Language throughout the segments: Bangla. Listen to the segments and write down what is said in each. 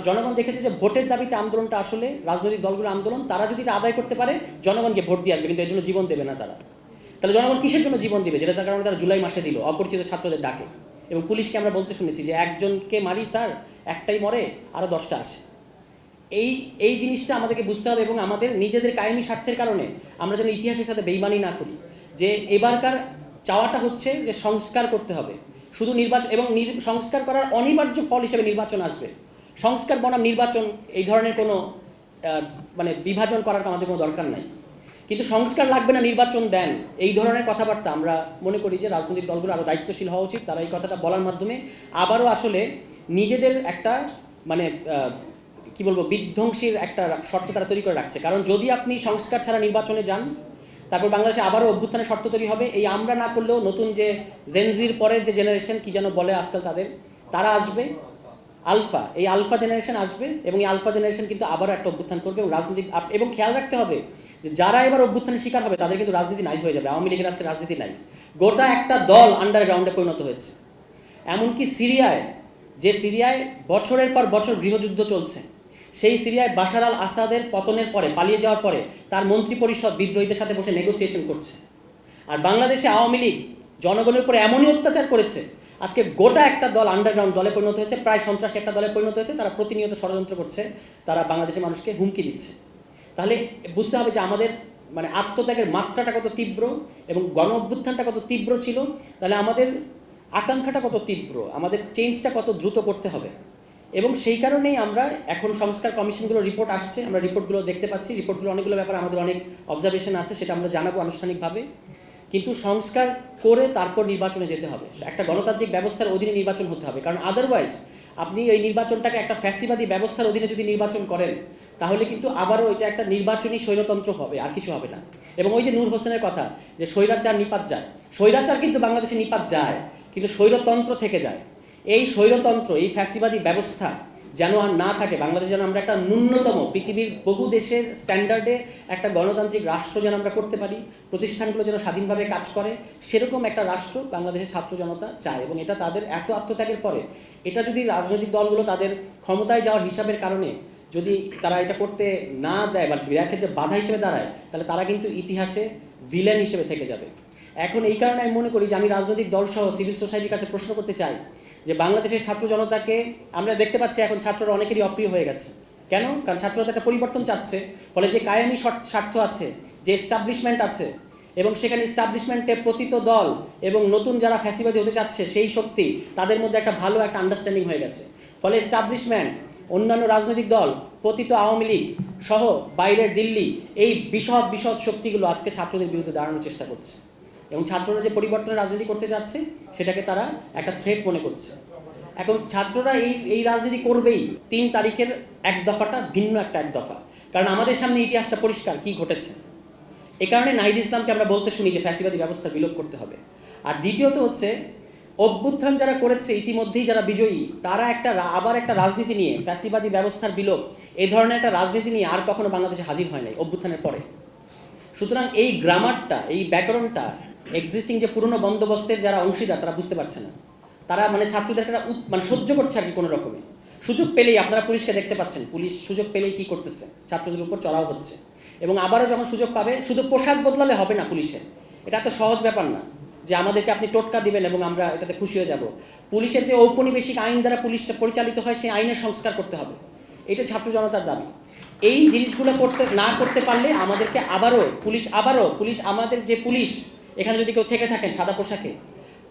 জনগণ দেখেছে যে ভোটের দাবিতে আন্দোলনটা আসলে রাজনৈতিক দলগুলোর আন্দোলন, তারা যদি এটা আদায় করতে পারে জনগণকে ভোট দিয়ে আসবে, কিন্তু এর জন্য জীবন দেবে না তারা। তাহলে জনগণ কিসের জন্য জীবন দিবে, যেটা যার কারণে তারা জুলাই মাসে দিল অপরিচিত ছাত্রদের ডাকে। এবং পুলিশকে আমরা বলতে শুনেছি যে একজনকে মারি স্যার, একটাই মরে আরও 10টা আসে। এই জিনিসটা আমাদেরকে বুঝতে হবে এবং আমাদের নিজেদের কায়েমি স্বার্থের কারণে আমরা যেন ইতিহাসের সাথে বেইমানি না করি। যে এবারকার চাওয়াটা হচ্ছে যে সংস্কার করতে হবে, শুধু নির্বাচন এবং সংস্কার করার অনিবার্য ফল হিসেবে নির্বাচন আসবে। সংস্কার বনাম নির্বাচন এই ধরনের কোনো মানে বিভাজন করার আমাদের কোনো দরকার নাই। কিন্তু সংস্কার লাগবে না, নির্বাচন দেন, এই ধরনের কথাবার্তা আমরা মনে করি যে রাজনৈতিক দলগুলো আরও দায়িত্বশীল হওয়া উচিত। তারা এই কথাটা বলার মাধ্যমে আবারও আসলে নিজেদের একটা মানে কি বলবো বিধ্বংসীর একটা শর্ত তারা তৈরি করে রাখছে। কারণ যদি আপনি সংস্কার ছাড়া নির্বাচনে যান, তারপর বাংলাদেশে আবারও অভ্যুত্থানের শর্ত তৈরি হবে। এই আমরা না করলেও নতুন যে জেনজির পরের যে জেনারেশন কি যেন বলে আজকাল তারা আসবে, আলফা, এই আলফা জেনারেশন আসবে এবং এই আলফা জেনারেশন কিন্তু আবারও একটা অভ্যুত্থান করবে এবং রাজনৈতিক এবং খেয়াল রাখতে হবে যে যারা এবার অভ্যুত্থানের শিকার হবে তাদের কিন্তু রাজনীতি নাই হয়ে যাবে। আওয়ামী লীগের আজকে রাজনীতি নাই, গোটা একটা দল আন্ডারগ্রাউন্ডে পরিণত হয়েছে। এমনকি সিরিয়ায়, যে সিরিয়ায় বছরের পর বছর গৃহযুদ্ধ চলছে, সেই সিরিয়ায় বাশার আল আসাদের পতনের পরে, পালিয়ে যাওয়ার পরে তার মন্ত্রী পরিষদ বিদ্রোহীদের সাথে বসে নেগোসিয়েশন করছে। আর বাংলাদেশে আওয়ামী লীগ জনগণের উপরে এমনই অত্যাচার করেছে, আজকে গোটা একটা দল আন্ডারগ্রাউন্ড দলে পরিণত হয়েছে, প্রায় সন্ত্রাসী একটা দলে পরিণত হয়েছে। তারা প্রতিনিয়ত ষড়যন্ত্র করছে, তারা বাংলাদেশের মানুষকে হুমকি দিচ্ছে। তাহলে বুঝতে হবে যে আমাদের মানে আত্মত্যাগের মাত্রাটা কত তীব্র এবং গণ অভ্যুত্থানটা কত তীব্র ছিল। তাহলে আমাদের আকাঙ্ক্ষাটা কত তীব্র, আমাদের চেঞ্জটা কত দ্রুত করতে হবে। এবং সেই কারণেই আমরা এখন সংস্কার কমিশনগুলোর রিপোর্ট আসছে, আমরা রিপোর্টগুলো দেখতে পাচ্ছি। রিপোর্টগুলো অনেকগুলো ব্যাপারে আমাদের অনেক অবজারভেশন আছে, সেটা আমরা জানাবো আনুষ্ঠানিকভাবে। কিন্তু সংস্কার করে তারপর নির্বাচনে যেতে হবে, একটা গণতান্ত্রিক ব্যবস্থার অধীনে নির্বাচন হতে হবে। কারণ আদারওয়াইজ আপনি এই নির্বাচনটাকে একটা ফ্যাসিবাদী ব্যবস্থার অধীনে যদি নির্বাচন করেন, তাহলে কিন্তু আবারও এটা একটা নির্বাচনী স্বৈরতন্ত্র হবে, আর কিছু হবে না। এবং ওই যে নূর হোসেনের কথা যে স্বৈরাচার নিপাত যায়, স্বৈরাচার কিন্তু বাংলাদেশে নিপাত যায়, কিন্তু স্বৈরতন্ত্র থেকে যায়। এই স্বৈরতন্ত্র, এই ফ্যাসিবাদী ব্যবস্থা যেন আর না থাকে বাংলাদেশে, যেন আমরা একটা ন্যূনতম পৃথিবীর বহু দেশের স্ট্যান্ডার্ডে একটা গণতান্ত্রিক রাষ্ট্র যেন আমরা করতে পারি, প্রতিষ্ঠানগুলো যেন স্বাধীনভাবে কাজ করে, সেরকম একটা রাষ্ট্র বাংলাদেশের ছাত্র জনতা চায়। এবং এটা তাদের এত আত্মত্যাগের পরে, এটা যদি রাজনৈতিক দলগুলো তাদের ক্ষমতায় যাওয়ার হিসাবের কারণে যদি তারা এটা করতে না দেয় বা এর ক্ষেত্রে বাধা হিসেবে দাঁড়ায়, তাহলে তারা কিন্তু ইতিহাসে ভিলেন হিসেবে থেকে যাবে। এখন এই কারণে আমি মনে করি যে আমি রাজনৈতিক দলসহ সিভিল সোসাইটির কাছে প্রশ্ন করতে চাই যে বাংলাদেশের ছাত্র জনতাকে আমরা দেখতে পাচ্ছি এখন ছাত্ররা অনেকেরই অপ্রিয় হয়ে গেছে। কেন? কারণ ছাত্ররা একটা পরিবর্তন চাচ্ছে। ফলে যে কায়েমি স্বার্থ আছে, যে এস্টাবলিশমেন্ট আছে, এবং সেখানে এস্টাবলিশমেন্টে পতিত দল এবং নতুন যারা ফ্যাসিবাদী হতে চাচ্ছে সেই শক্তি, তাদের মধ্যে একটা ভালো একটা আন্ডারস্ট্যান্ডিং হয়ে গেছে। ফলে এস্টাবলিশমেন্ট, অন্যান্য রাজনৈতিক দল, পতিত আওয়ামী লীগ সহ বাইরের দিল্লি, এই বিশদ শক্তিগুলো আজকে ছাত্রদের বিরুদ্ধে দাঁড়ানোর চেষ্টা করছে। এবং ছাত্ররা যে পরিবর্তনের রাজনীতি করতে যাচ্ছে সেটাকে তারা একটা থ্রেট মনে করছে। এখন ছাত্ররা এই রাজনীতি করবেই। 3 তারিখের এক দফাটা ভিন্ন একটা এক দফা, কারণ আমাদের সামনে ইতিহাসটা পরিষ্কার কি ঘটেছে। এ কারণে নাহিদ ইসলামকে আমরা বলতে শুনি যে ফ্যাসিবাদী ব্যবস্থা বিলোপ করতে হবে। আর দ্বিতীয়ত হচ্ছে অভ্যুত্থান যারা করেছে ইতিমধ্যেই, যারা বিজয়ী, তারা আবার একটা রাজনীতি নিয়ে ফ্যাসিবাদী ব্যবস্থার বিলোপ, এই ধরনের একটা রাজনীতি নিয়ে আর কখনো বাংলাদেশে হাজির হয় নাই অভ্যুত্থানের পরে। সুতরাং এই গ্রামারটা, এই ব্যাকরণটা এক্সিস্টিং যে পুরনো বন্দোবস্তের যারা অংশীদার তারা বুঝতে পারছে না। তারা মানে ছাত্রদের একটা মানে সহ্য করছে আর কি কোনো রকমে। সুযোগ পেলেই আপনারা পুলিশকে দেখতে পাচ্ছেন, পুলিশ সুযোগ পেলেই কি করতেছে, ছাত্রদের উপর চড়াও হচ্ছে। এবং আবারও যখন সুযোগ পাবে, শুধু পোশাক বদলালে হবে না পুলিশের, এটা এত সহজ ব্যাপার না যে আমাদেরকে আপনি টোটকা দিবেন এবং আমরা এটাতে খুশি হয়ে যাব। পুলিশের যে ঔপনিবেশিক আইন দ্বারা পুলিশ পরিচালিত হয়, সেই আইনের সংস্কার করতে হবে, এটা ছাত্র জনতার দাবি। এই জিনিসগুলো করতে পারলে আমাদেরকে পুলিশ আমাদের যে পুলিশ এখানে যদি কেউ থেকে থাকেন সাদা পোশাকে,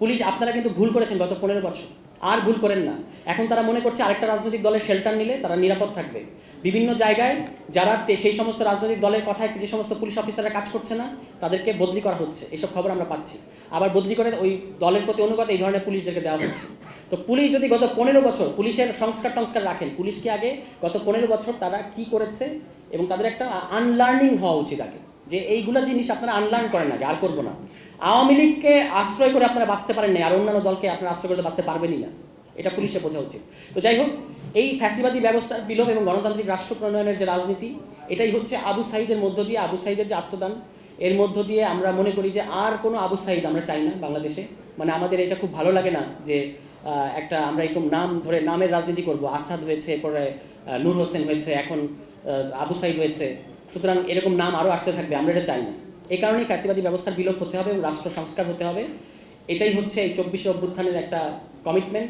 পুলিশ আপনারা কিন্তু ভুল করেছেন গত 15 বছর, আর ভুল করেন না। এখন তারা মনে করছে আরেকটা রাজনৈতিক দলের শেল্টার নিলে তারা নিরাপদ থাকবে। বিভিন্ন জায়গায় যারা সেই সমস্ত রাজনৈতিক দলের কথায় যে সমস্ত পুলিশ অফিসাররা কাজ করছে না, তাদেরকে বদলি করা হচ্ছে, এসব খবর আমরা পাচ্ছি। আবার বদলি করে ওই দলের প্রতি অনুগত এই ধরনের পুলিশদেরকে দেওয়া হচ্ছে। তো পুলিশ যদি গত 15 বছর পুলিশের সংস্কার রাখেন, পুলিশকে আগে গত 15 বছর তারা কি করেছে এবং তাদের একটা আনলার্নিং হওয়া উচিত আগে, যে এইগুলো জিনিস আপনারা আনলার্ন করেন আগে, আর করবো না। আওয়ামী লীগকে আশ্রয় করে আপনারা বাঁচতে পারেন না, আর অন্যান্য দলকে আপনারা আশ্রয় করে বাঁচতে পারবেনই না, এটা পুলিশে বোঝা উচিত। তো যাই হোক, এই ফ্যাসিবাদী ব্যবস্থার বিলোপ এবং গণতান্ত্রিক রাষ্ট্র প্রণয়নের যে রাজনীতি, এটাই হচ্ছে আবু সাঈদের মধ্য দিয়ে, আবু সাঈদের যে আত্মদান, এর মধ্য দিয়ে আমরা মনে করি যে আর কোনো আবু সাঈদ আমরা চাই না বাংলাদেশে। মানে আমাদের এটা খুব ভালো লাগে না যে আমরা এরকম নাম ধরে নামের রাজনীতি করব। আসাদ হয়েছে, এরপরে নূর হোসেন হয়েছে, এখন আবু সাইদ হয়েছে। সুতরাং এরকম নাম আরও আসতে থাকবে, আমরা এটা চাই না। এই কারণেই ফ্যাসিবাদী ব্যবস্থার বিলোপ হতে হবে এবং রাষ্ট্র সংস্কার হতে হবে। এটাই হচ্ছে এই 24শে অভ্যুত্থানের একটা কমিটমেন্ট।